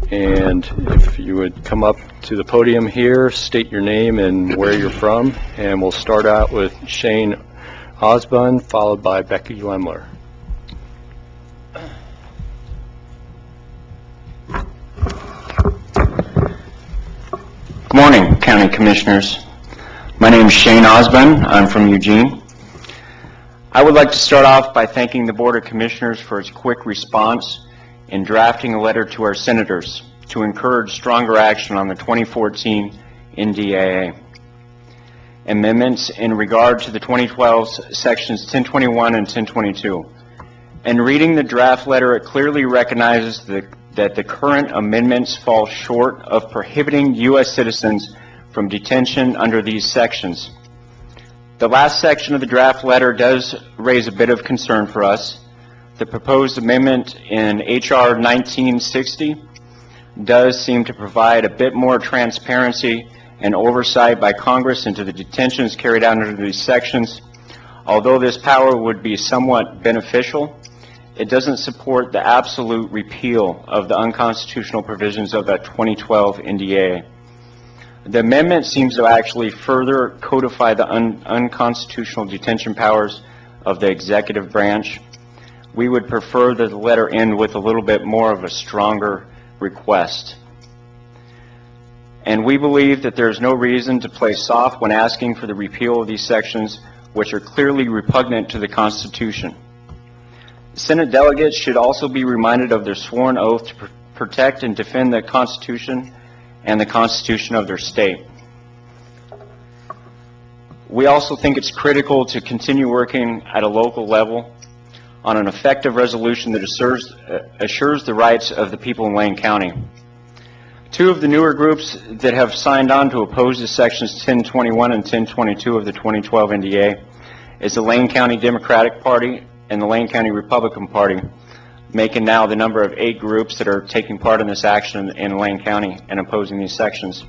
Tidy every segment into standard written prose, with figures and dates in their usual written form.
And if you would come up to the podium here, state your name and where you're from, and we'll start out with Shane Osborne, followed by Becky Lemler. Good morning, County Commissioners. My name is Shane Osborne. I'm from Eugene. I would like to start off by thanking the Board of Commissioners for its quick response in drafting a letter to our senators to encourage stronger action on the 2014 NDAA. Amendments in regard to the 2012 sections 1021 and 1022. In reading the draft letter, it clearly recognizes that the current amendments fall short of prohibiting U.S. citizens from detention under these sections. The last section of the draft letter does raise a bit of concern for us. The proposed amendment in H.R. 1960 does seem to provide a bit more transparency and oversight by Congress into the detentions carried out under these sections. Although this power would be somewhat beneficial, it doesn't support the absolute repeal of the unconstitutional provisions of that 2012 NDAA. The amendment seems to actually further codify the unconstitutional detention powers of the executive branch. We would prefer that the letter end with a little bit more of a stronger request. And we believe that there's no reason to play soft when asking for the repeal of these sections, which are clearly repugnant to the Constitution. Senate delegates should also be reminded of their sworn oath to protect and defend the Constitution and the Constitution of their state. We also think it's critical to continue working at a local level on an effective resolution that assures the rights of the people in Lane County. Two of the newer groups that have signed on to oppose the sections 1021 and 1022 of the 2012 NDA is the Lane County Democratic Party and the Lane County Republican Party, making now the number of 8 groups that are taking part in this action in Lane County and opposing these sections.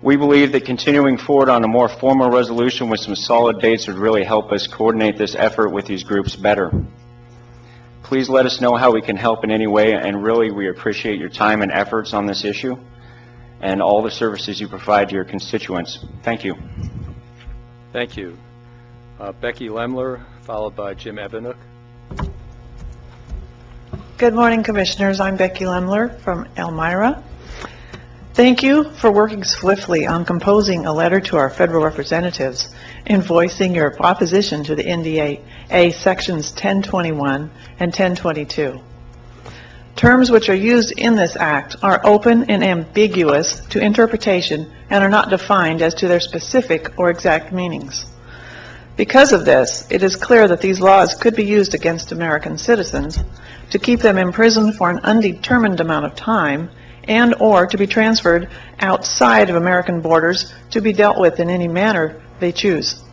We believe that continuing forward on a more formal resolution with some solid dates would really help us coordinate this effort with these groups better. Please let us know how we can help in any way, and really we appreciate your time and efforts on this issue and all the services you provide to your constituents. Thank you. Thank you. Becky Lemler, followed by Jim Ebenuk. Good morning, Commissioners. I'm Becky Lemler from Elmira. Thank you for working swiftly on composing a letter to our federal representatives in voicing your opposition to the NDAA sections 1021 and 1022. Terms which are used in this act are open and ambiguous to interpretation and are not defined as to their specific or exact meanings. Because of this, it is clear that these laws could be used against American citizens to keep them imprisoned for an undetermined amount of time and or to be transferred outside of American borders to be dealt with in any manner they choose.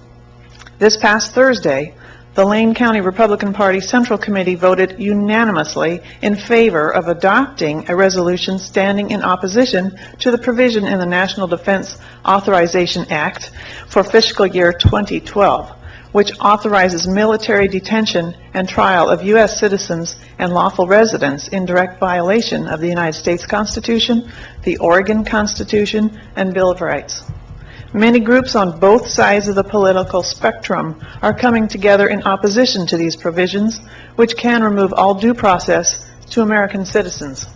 This past Thursday, the Lane County Republican Party Central Committee voted unanimously in favor of adopting a resolution standing in opposition to the provision in the National Defense Authorization Act for fiscal year 2012, which authorizes military detention and trial of U.S. citizens and lawful residents in direct violation of the United States Constitution, the Oregon Constitution, and Bill of Rights. Many groups on both sides of the political spectrum are coming together in opposition to these provisions, which can remove all due process to American citizens.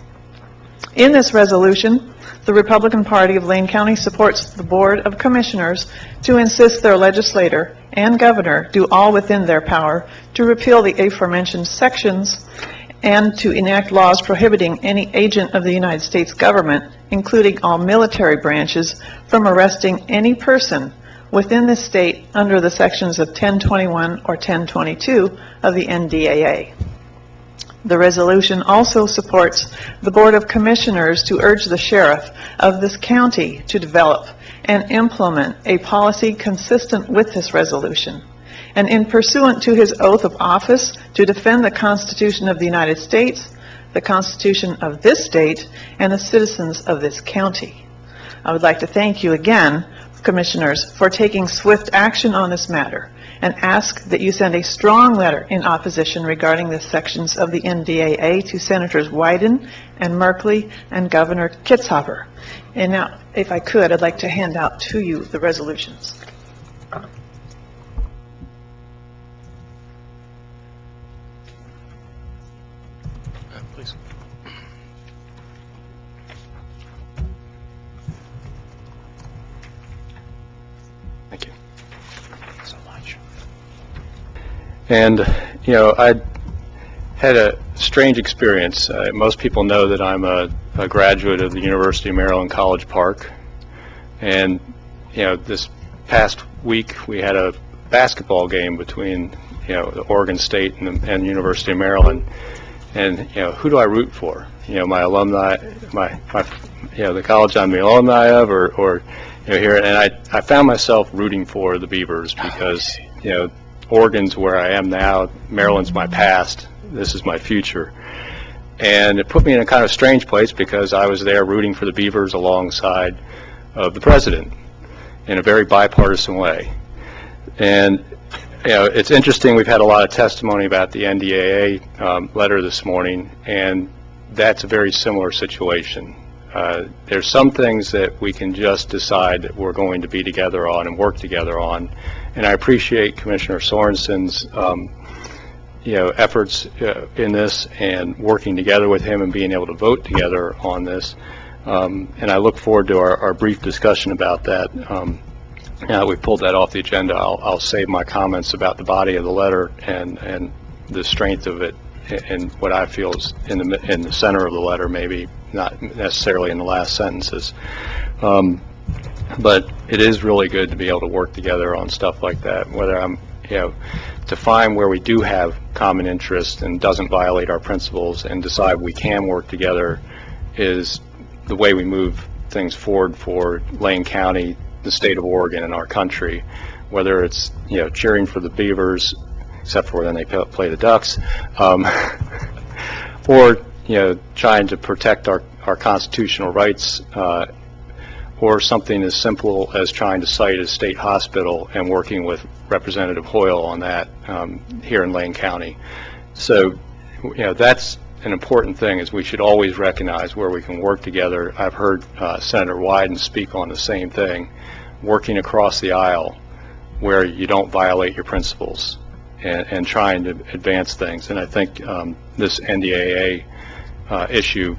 In this resolution, the Republican Party of Lane County supports the Board of Commissioners to insist their legislator and governor do all within their power to repeal the aforementioned sections and to enact laws prohibiting any agent of the United States government, including all military branches, from arresting any person within the state under the sections of 1021 or 1022 of the NDAA. The resolution also supports the Board of Commissioners to urge the sheriff of this county to develop and implement a policy consistent with this resolution, and in pursuant to his oath of office to defend the Constitution of the United States, the Constitution of this state, and the citizens of this county. I would like to thank you again Commissioners, for taking swift action on this matter and ask that you send a strong letter in opposition regarding the sections of the NDAA to Senators Wyden and Merkley and Governor Kitzhaber. And now, if I could, I'd like to hand out to you the resolutions. Please. Thank you so much. And, you know, I had a strange experience. Most people know that I'm a graduate of the University of Maryland College Park. And, you know, this past week we had a basketball game between, you know, the Oregon State and the University of Maryland. And, you know, who do I root for? You know, my alumni, you know, the college I'm the alumni of, or you know, here. And I found myself rooting for the Beavers because, you know, Oregon's where I am now, Maryland's my past, this is my future. And it put me in a kind of strange place because I was there rooting for the Beavers alongside of the president in a very bipartisan way. And, you know, it's interesting, we've had a lot of testimony about the NDAA letter this morning, and that's a very similar situation. There's some things that we can just decide that we're going to be together on and work together on, and I appreciate Commissioner Sorensen's you know, efforts in this and working together with him and being able to vote together on this, and I look forward to our brief discussion about that. Now that we've pulled that off the agenda, I'll save my comments about the body of the letter and the strength of it and what I feel is in the center of the letter, maybe not necessarily in the last sentences. But it is really good to be able to work together on stuff like that, whether I'm, you know, to find where we do have common interest and doesn't violate our principles and decide we can work together is the way we move things forward for Lane County, the state of Oregon, and our country. Whether it's, you know, cheering for the Beavers, except for when they play the Ducks, or, you know, trying to protect our constitutional rights, or something as simple as trying to cite a state hospital and working with Representative Hoyle on that here in Lane County. So, you know, that's an important thing, is we should always recognize where we can work together. I've heard Senator Wyden speak on the same thing, working across the aisle where you don't violate your principles and trying to advance things. And I think this NDAA issue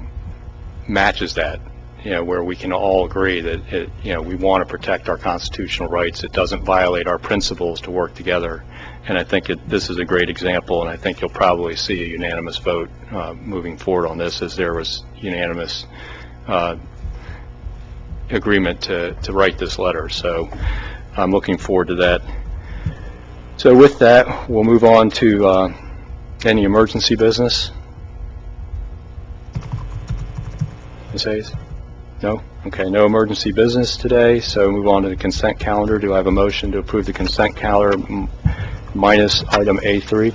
matches that, you know, where we can all agree that it, you know, we want to protect our constitutional rights. It doesn't violate our principles to work together. And I think this is a great example, and I think you'll probably see a unanimous vote moving forward on this, as there was unanimous agreement to write this letter. So I'm looking forward to that. So with that, we'll move on to any emergency business. Ms. Hayes? No? Okay, no emergency business today, so move on to the consent calendar. Do I have a motion to approve the consent calendar minus item A3?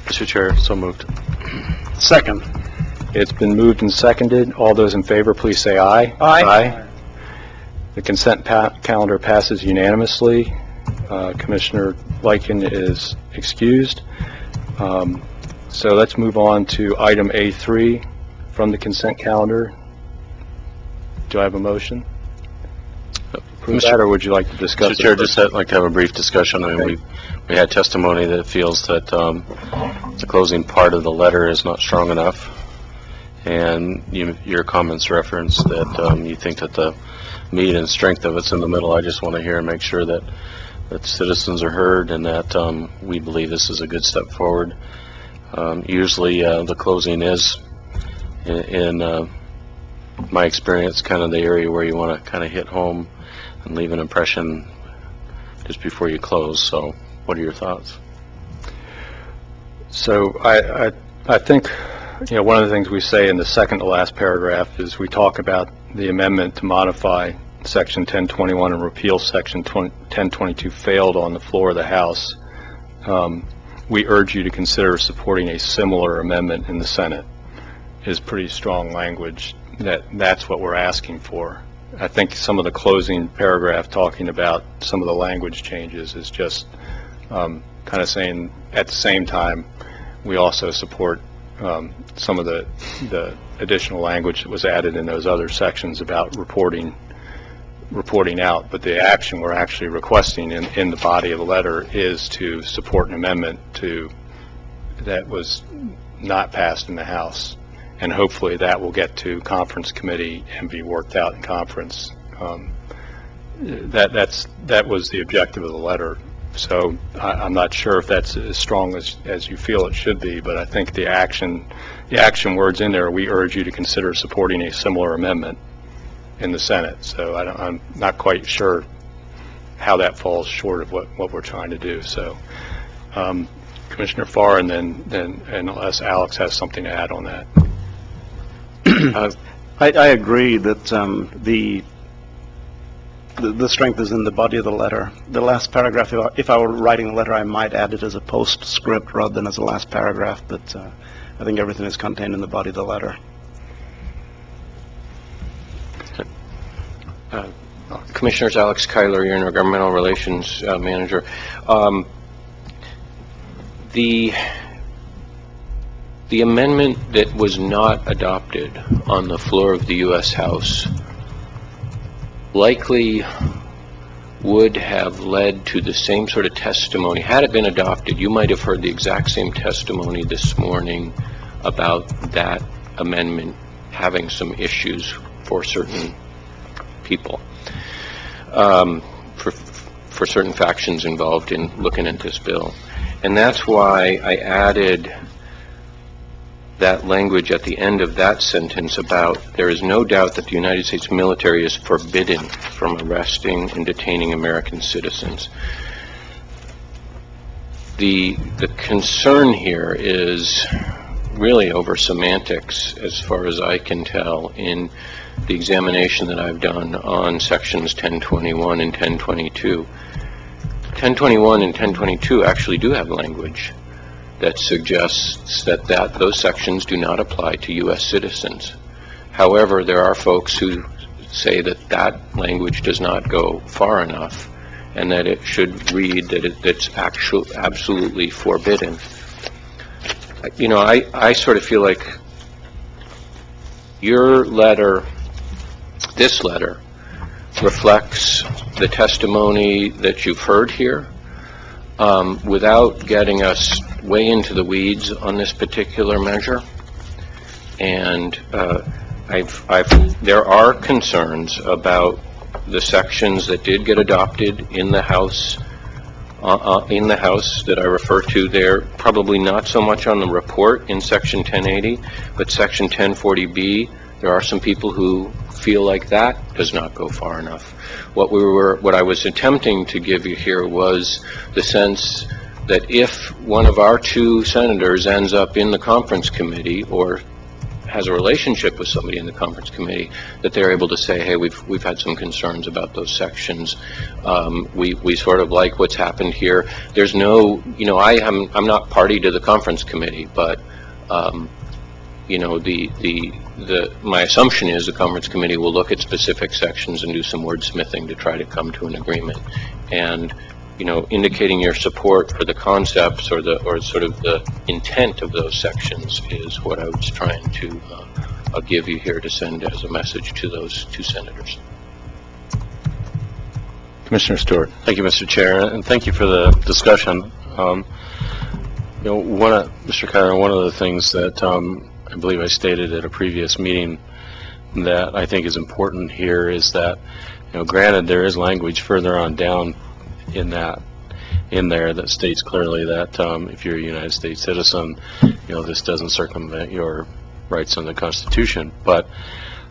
Mr. Chair, so moved. Second. It's been moved and seconded. All those in favor, please say aye. Aye. Aye. The consent calendar passes unanimously. Commissioner Lycan is excused. So let's move on to item A3 from the consent calendar. Do I have a motion? Approve that, or would you like to discuss Mr. Chair, it? just I'd like to have a brief discussion. I mean, we had testimony that feels that the closing part of the letter is not strong enough, and your comments reference that you think that the meat and strength of it's in the middle. I just want to hear and make sure that citizens are heard and that we believe this is a good step forward. Usually the closing is, in my experience, kind of the area where you want to kind of hit home and leave an impression just before you close. So what are your thoughts? So I think, you know, one of the things we say in the second to last paragraph is we talk about the amendment to modify Section 1021 and repeal Section 1022 failed on the floor of the House. We urge you to consider supporting a similar amendment in the Senate. Is pretty strong language that's what we're asking for. I think some of the closing paragraph talking about some of the language changes is just kind of saying at the same time we also support some of the additional language that was added in those other sections about reporting out, but the action we're actually requesting in the body of the letter is to support an amendment that was not passed in the House, and hopefully that will get to conference committee and be worked out in conference. That was the objective of the letter. So I'm not sure if that's as strong as you feel it should be, but I think the action words in there, we urge you to consider supporting a similar amendment in the Senate. So I'm not quite sure how that falls short of what we're trying to do. So Commissioner Farr, and then unless Alex has something to add on that. I agree that the strength is in the body of the letter. The last paragraph, if I were writing a letter, I might add it as a postscript rather than as a last paragraph, but I think everything is contained in the body of the letter. Commissioners, Alex Kyler, your Intergovernmental Relations Manager. The amendment that was not adopted on the floor of the U.S. House likely would have led to the same sort of testimony. Had it been adopted, you might have heard the exact same testimony this morning about that amendment having some issues for certain people, for certain factions involved in looking at this bill. And that's why I added that language at the end of that sentence about there is no doubt that the United States military is forbidden from arresting and detaining American citizens. The concern here is really over semantics, as far as I can tell, in the examination that I've done on sections 1021 and 1022. 1021 and 1022 actually do have language that suggests that those sections do not apply to U.S. citizens. However, there are folks who say that that language does not go far enough and that it should read that it's absolutely forbidden. You know, I sort of feel like your letter, this letter, reflects the testimony that you've heard here without getting us way into the weeds on this particular measure. And there are concerns about the sections that did get adopted in the House that I refer to there, probably not so much on the report in section 1080, but section 1040B, there are some people who feel like that does not go far enough. What I was attempting to give you here was the sense that if one of our two senators ends up in the conference committee or has a relationship with somebody in the conference committee, that they're able to say, hey, we've had some concerns about those sections. We sort of like what's happened here. There's no, you know, I'm not party to the conference committee, but you know, my assumption is the conference committee will look at specific sections and do some wordsmithing to try to come to an agreement. And you know, indicating your support for the concepts or sort of the intent of those sections is what I was trying to give you here to send as a message to those two senators. Commissioner Stewart. Thank you, Mr. Chair, and thank you for the discussion. You know, Mr. Kyler, one of the things that I believe I stated at a previous meeting that I think is important here is that, you know, granted there is language further on down in there that states clearly that if you're a United States citizen, you know, this doesn't circumvent your rights in the Constitution. But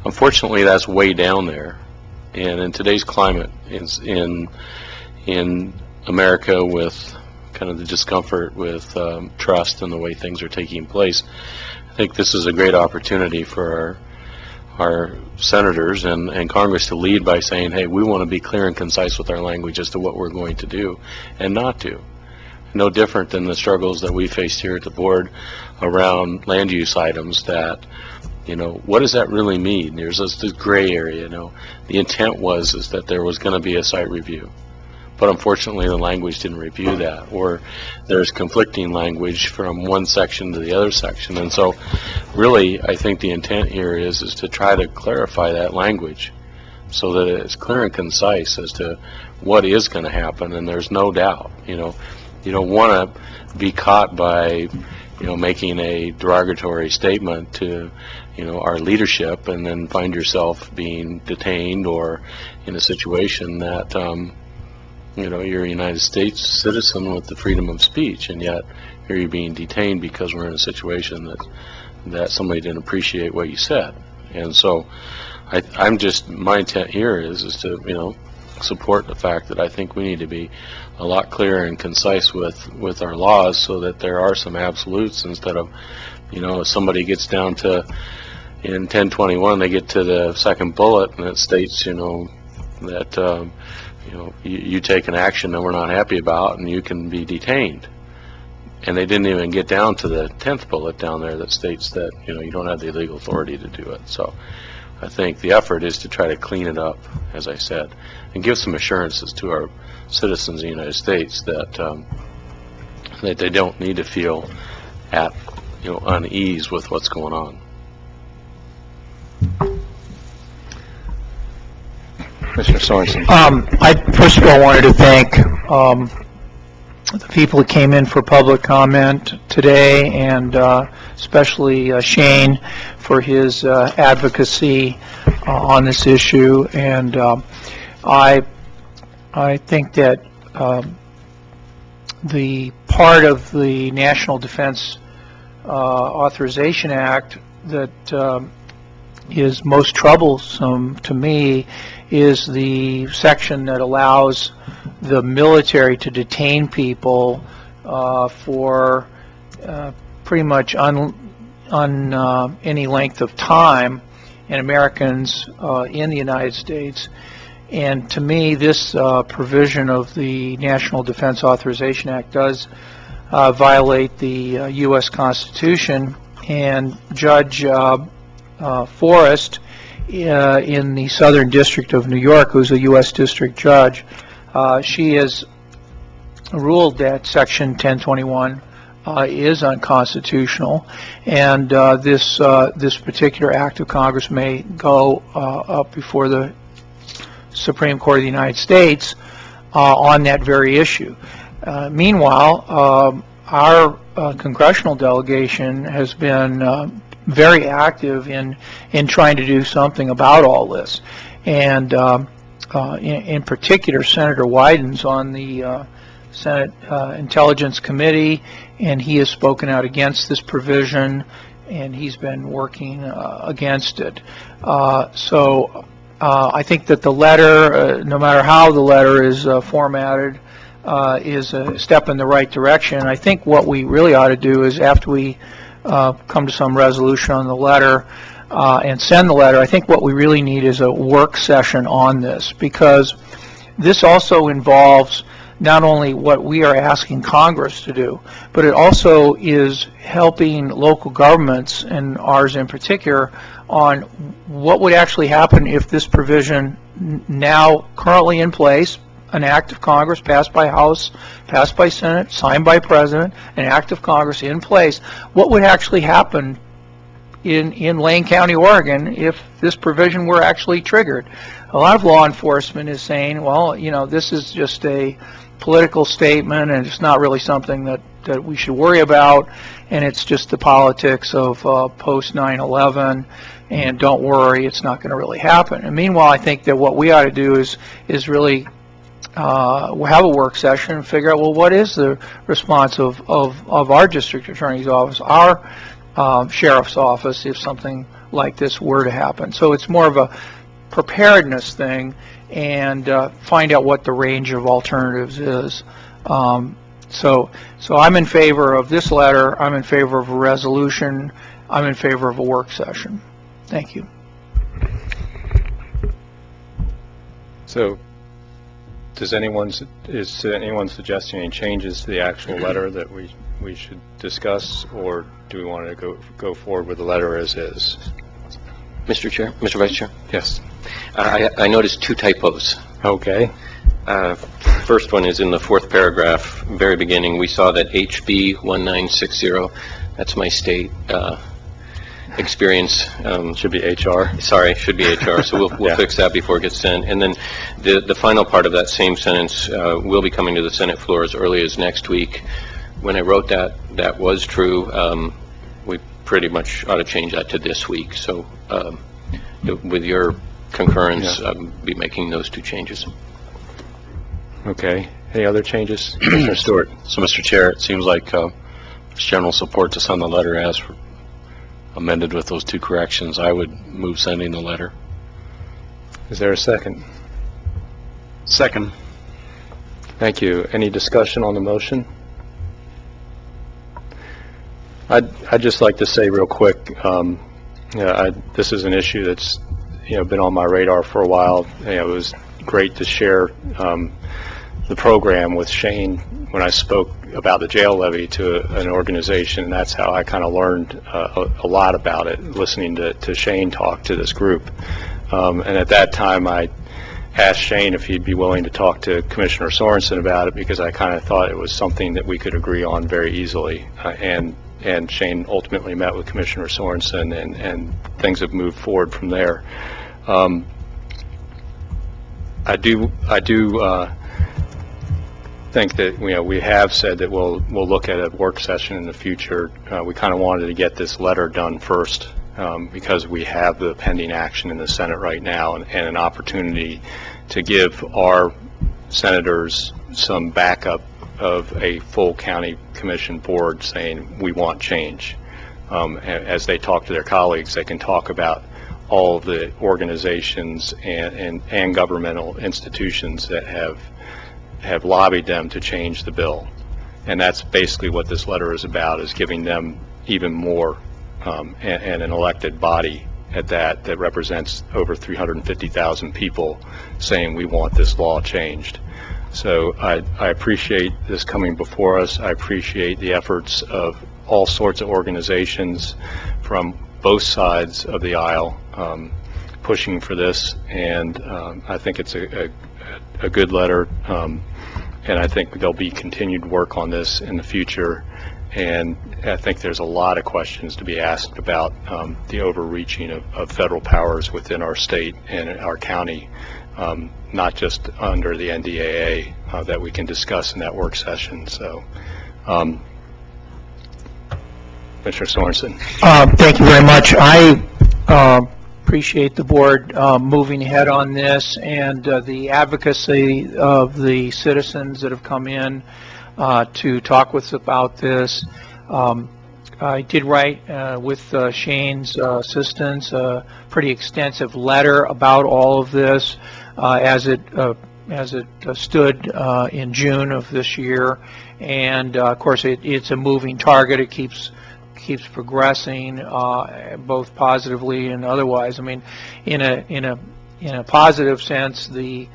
unfortunately, that's way down there. And in today's climate, in America, with kind of the discomfort with trust and the way things are taking place, I think this is a great opportunity for our senators and Congress to lead by saying, hey, we want to be clear and concise with our language as to what we're going to do and not do. No different than the struggles that we faced here at the board around land use items that You know, what does that really mean? There's this gray area, you know. The intent was is that there was going to be a site review. But unfortunately, the language didn't review that, or there's conflicting language from one section to the other section. And so, really, I think the intent here is to try to clarify that language so that it's clear and concise as to what is going to happen, and there's no doubt. You know, you don't want to be caught by, you know, making a derogatory statement to, you know, our leadership, and then find yourself being detained or in a situation that, you know, you're a United States citizen with the freedom of speech, and yet here you're being detained because we're in a situation that somebody didn't appreciate what you said. And so I'm just, my intent here is to, you know, support the fact that I think we need to be a lot clearer and concise with our laws, so that there are some absolutes, instead of, you know, if somebody gets down to, in 1021, they get to the second bullet and it states, you know, that you know, you take an action that we're not happy about and you can be detained. And they didn't even get down to the 10th bullet down there that states that, you know, you don't have the legal authority to do it. So I think the effort is to try to clean it up, as I said, and give some assurances to our citizens in the United States that that they don't need to feel at, you know, unease with what's going on. Commissioner Sorensen. I first of all wanted to thank the people that came in for public comment today, and especially Shane for his advocacy on this issue. And I think that the part of the National Defense Authorization Act that is most troublesome to me is the section that allows the military to detain people for pretty much any length of time, and Americans in the United States. And to me, this provision of the National Defense Authorization Act does violate the U.S. Constitution. And Judge Forrest in the Southern District of New York, who's a U.S. District Judge, she has ruled that Section 1021 is unconstitutional, and this particular act of Congress may go up before the Supreme Court of the United States on that very issue. Meanwhile, our congressional delegation has been very active in trying to do something about all this, and in particular, Senator Wyden's on the Senate Intelligence Committee, and he has spoken out against this provision, and he's been working against it. So I think that the letter, no matter how the letter is formatted, is a step in the right direction. I think what we really ought to do is, after we come to some resolution on the letter and send the letter, I think what we really need is a work session on this, because this also involves not only what we are asking Congress to do, but it also is helping local governments, and ours in particular, on what would actually happen if this provision now currently in place, an act of Congress passed by House, passed by Senate, signed by President, an act of Congress in place, what would actually happen in Lane County, Oregon, if this provision were actually triggered? A lot of law enforcement is saying, well, you know, this is just a political statement, and it's not really something that we should worry about, and it's just the politics of post 9/11, and don't worry, it's not going to really happen. And meanwhile, I think that what we ought to do is really we'll have a work session and figure out, well, what is the response of our district attorney's office, our sheriff's office, if something like this were to happen. So it's more of a preparedness thing, and find out what the range of alternatives is. So I'm in favor of this letter. I'm in favor of a resolution. I'm in favor of a work session. Thank you. So is anyone suggesting any changes to the actual letter that we should discuss, or do we want to go forward with the letter as is? Mr. Chair, Mr. Vice Chair, Yes. I noticed two typos. Okay. First one is in the fourth paragraph, very beginning. We saw that HB 1960, that's my state experience. Should be HR. Sorry, should be HR, so we'll Yeah. fix that before it gets sent. And then the final part of that same sentence will be coming to the Senate floor as early as next week. When I wrote that, that was true. We pretty much ought to change that to this week. So with your concurrence, Yeah. I'll be making those two changes. Okay. Any other changes? Commissioner Stewart? So, Mr. Chair, it seems like there's general support to send the letter as amended with those two corrections. I would move sending the letter. Is there a second? Second. Thank you. Any discussion on the motion? I'd just like to say real quick, this is an issue that's been on my radar for a while. It was great to share the program with Shane when I spoke about the jail levy to an organization. And that's how I kind of learned a lot about it, listening to Shane talk to this group. And at that time, I asked Shane if he'd be willing to talk to Commissioner Sorensen about it, because I kind of thought it was something that we could agree on very easily. And Shane ultimately met with Commissioner Sorensen, and things have moved forward from there. I do think that we have said that we'll look at a work session in the future. We kind of wanted to get this letter done first, because we have the pending action in the Senate right now, and an opportunity to give our senators some backup of a full county commission board saying we want change. As they talk to their colleagues, they can talk about all of the organizations and governmental institutions that have lobbied them to change the bill. And that's basically what this letter is about, is giving them even more, and an elected body at that represents over 350,000 people saying we want this law changed. So I appreciate this coming before us. I appreciate the efforts of all sorts of organizations from both sides of the aisle pushing for this, and I think it's a good letter, and I think there'll be continued work on this in the future. And I think there's a lot of questions to be asked about the overreaching of federal powers within our state and our county, not just under the NDAA, that we can discuss in that work session. So, Commissioner Sorensen. Thank you very much. I appreciate the board moving ahead on this, and the advocacy of the citizens that have come in to talk with us about this. I did write with Shane's assistance a pretty extensive letter about all of this as it stood in June of this year, and of course it's a moving target. It keeps progressing, both positively and otherwise. I mean, in a positive sense, the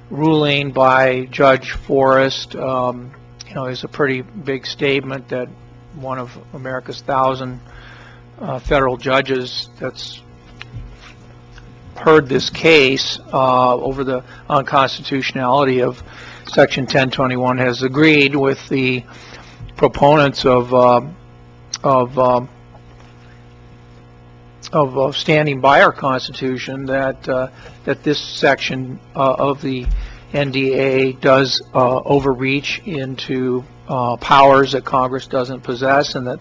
ruling by Judge Forrest, is a pretty big statement that one of America's 1,000 federal judges that's heard this case over the unconstitutionality of Section 1021 has agreed with the proponents of standing by our Constitution that this section of the NDAA does overreach into powers that Congress doesn't possess, and that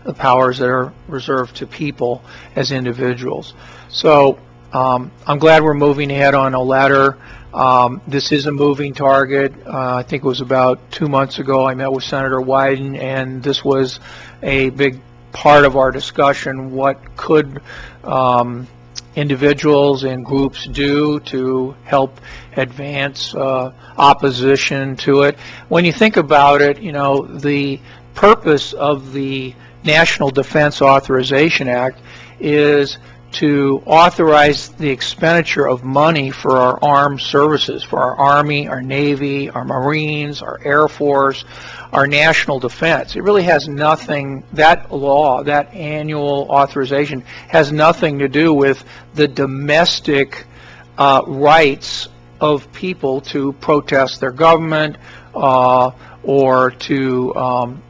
the powers that are reserved to people as individuals. So I'm glad we're moving ahead on a letter. This is a moving target. I think it was about 2 months ago I met with Senator Wyden, and this was a big part of our discussion. What could individuals and groups do to help advance opposition to it? When you think about it, the purpose of the National Defense Authorization Act is to authorize the expenditure of money for our armed services, for our Army, our Navy, our Marines, our Air Force, our national defense. It really has nothing, that law, that annual authorization has nothing to do with the domestic rights of people to protest their government or to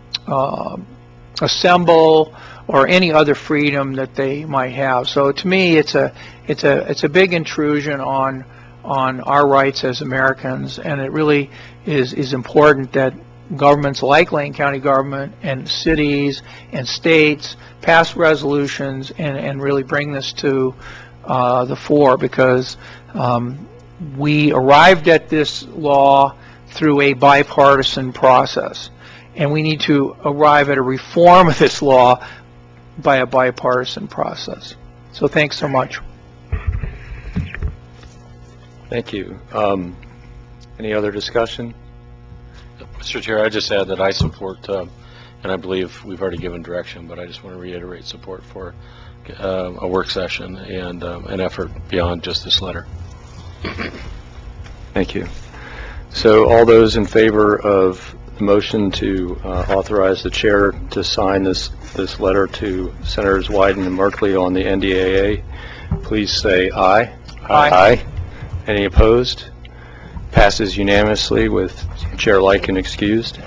assemble or any other freedom that they might have. So to me, it's a big intrusion on our rights as Americans, and it really is important that governments like Lane County government and cities and states pass resolutions and really bring this to the fore, because we arrived at this law through a bipartisan process, and we need to arrive at a reform of this law by a bipartisan process. So thanks so much. Thank you. Any other discussion? Mr. Chair, I just add that I support, and I believe we've already given direction, but I just want to reiterate support for a work session and an effort beyond just this letter. Thank you. So all those in favor of the motion to authorize the chair to sign this letter to Senators Wyden and Merkley on the NDAA, please say aye. Aye. Any opposed? Passes unanimously with Chair Lykin excused.